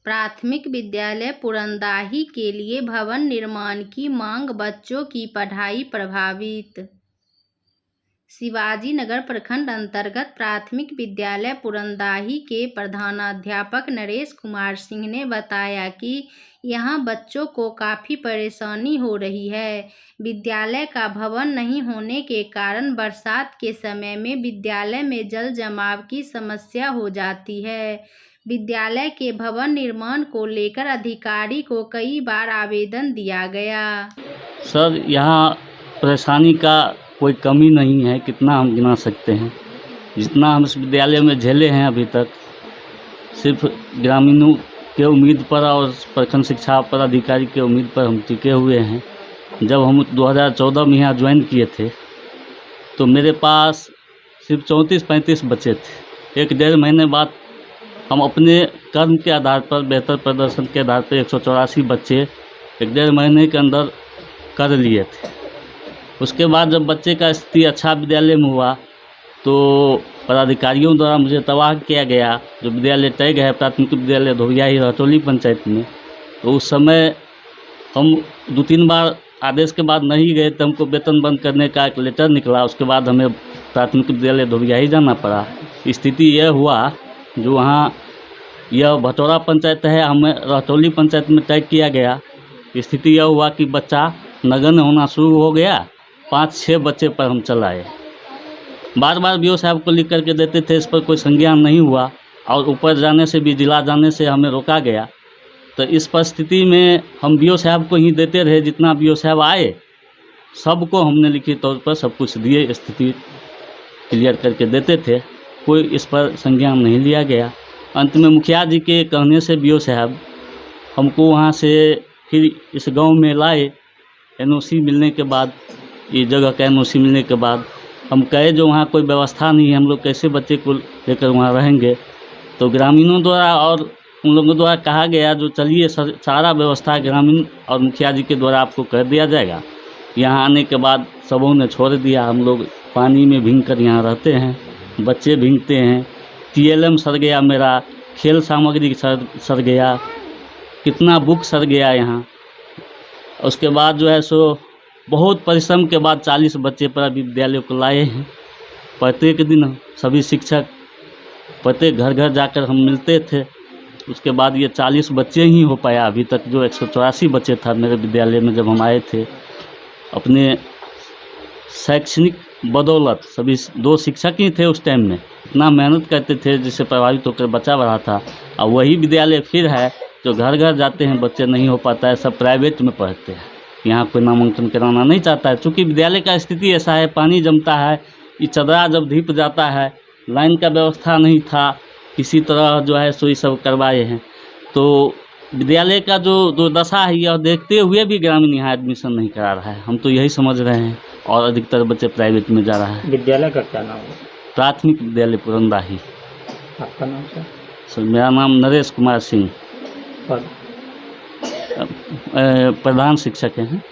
प्राथमिक विद्यालय पुरंदाही के लिए भवन निर्माण की मांग, बच्चों की पढ़ाई प्रभावित। शिवाजी नगर प्रखंड अंतर्गत प्राथमिक विद्यालय पुरंदाही के प्रधानाध्यापक नरेश कुमार सिंह ने बताया कि यहां बच्चों को काफ़ी परेशानी हो रही है। विद्यालय का भवन नहीं होने के कारण बरसात के समय में विद्यालय में जल जमाव की समस्या हो जाती है। विद्यालय के भवन निर्माण को लेकर अधिकारी को कई बार आवेदन दिया गया। सर, यहाँ परेशानी का कोई कमी नहीं है, कितना हम गिना सकते हैं। जितना हम इस विद्यालय में झेले हैं अभी तक, सिर्फ ग्रामीणों के उम्मीद पर और प्रखंड शिक्षा पदाधिकारी के उम्मीद पर हम टिके हुए हैं। जब हम 2014 में यहाँ ज्वाइन किए थे तो मेरे पास सिर्फ 34-35 बच्चे थे। 1-1.5 महीने बाद हम अपने कर्म के आधार पर, बेहतर प्रदर्शन के आधार पर 184 बच्चे 1-1.5 महीने के अंदर कर लिए थे। उसके बाद जब बच्चे का स्थिति अच्छा विद्यालय में हुआ तो पदाधिकारियों द्वारा मुझे तबाह किया गया। जो विद्यालय टैग है प्राथमिक विद्यालय धोबियाही रहतौली पंचायत में, तो उस समय हम 2-3 बार आदेश के बाद नहीं गए तो हमको वेतन बंद करने का एक लेटर निकला। उसके बाद हमें प्राथमिक विद्यालय धोबियाही जाना पड़ा। स्थिति यह हुआ, जो वहाँ यह भटौरा पंचायत है, हमें रहतौली पंचायत में टैग किया गया। स्थिति यह हुआ कि बच्चा नगण्य होना शुरू हो गया। 5-6 बच्चे पर हम चलाए। बार बार बीओ साहब को लिख करके देते थे, इस पर कोई संज्ञान नहीं हुआ और ऊपर जाने से भी, जिला जाने से हमें रोका गया। तो इस परिस्थिति में हम बीओ साहब को ही देते रहे। जितना बीओ साहब आए सबको हमने लिखित तौर पर सब कुछ दिए, स्थिति क्लियर करके देते थे। कोई इस पर संज्ञान नहीं लिया गया। अंत में मुखिया जी के कहने से बीओ साहब हमको वहाँ से फिर इस गांव में लाए। एनओसी मिलने के बाद, ये जगह का एनओसी मिलने के बाद हम कहे जो वहाँ कोई व्यवस्था नहीं है, हम लोग कैसे बच्चे को लेकर वहाँ रहेंगे। तो ग्रामीणों द्वारा और उन लोगों द्वारा कहा गया जो चलिए सारा व्यवस्था ग्रामीण और मुखिया जी के द्वारा आपको कर दिया जाएगा। यहाँ आने के बाद सबों ने छोड़ दिया। हम लोग पानी में भीग कर यहाँ रहते हैं, बच्चे भीगते हैं। TLM सड़ गया मेरा, खेल सामग्री सड़ गया, कितना बुक सड़ गया यहाँ। उसके बाद जो है सो बहुत परिश्रम के बाद 40 बच्चे पर अभी विद्यालय को लाए हैं। प्रत्येक दिन सभी शिक्षक प्रत्येक घर घर जाकर हम मिलते थे। उसके बाद ये 40 बच्चे ही हो पाया अभी तक, जो 184 बच्चे था मेरे विद्यालय में जब हम आए थे। अपने शैक्षणिक बदौलत सभी 2 शिक्षक ही थे उस टाइम में, इतना मेहनत करते थे जिससे प्रभावित होकर बच्चा बढ़ा था। और वही विद्यालय फिर है जो घर घर जाते हैं, बच्चे नहीं हो पाता है, सब प्राइवेट में पढ़ते हैं। यहाँ कोई नामांकन कराना नहीं चाहता है। चूँकि विद्यालय का स्थिति ऐसा है, पानी जमता है, ये चदरा जब धीप जाता है, लाइन का व्यवस्था नहीं था, किसी तरह जो है सो ये सब करवाए हैं। तो विद्यालय का जो दशा है, यह देखते हुए भी ग्रामीण यहाँ एडमिशन नहीं करा रहा है। हम तो यही समझ रहे हैं और अधिकतर बच्चे प्राइवेट में जा रहा है। विद्यालय का क्या नाम है? प्राथमिक विद्यालय पुरंदाही। आपका नाम सर? सर, मेरा नाम नरेश कुमार सिंह, प्रधान शिक्षक हैं।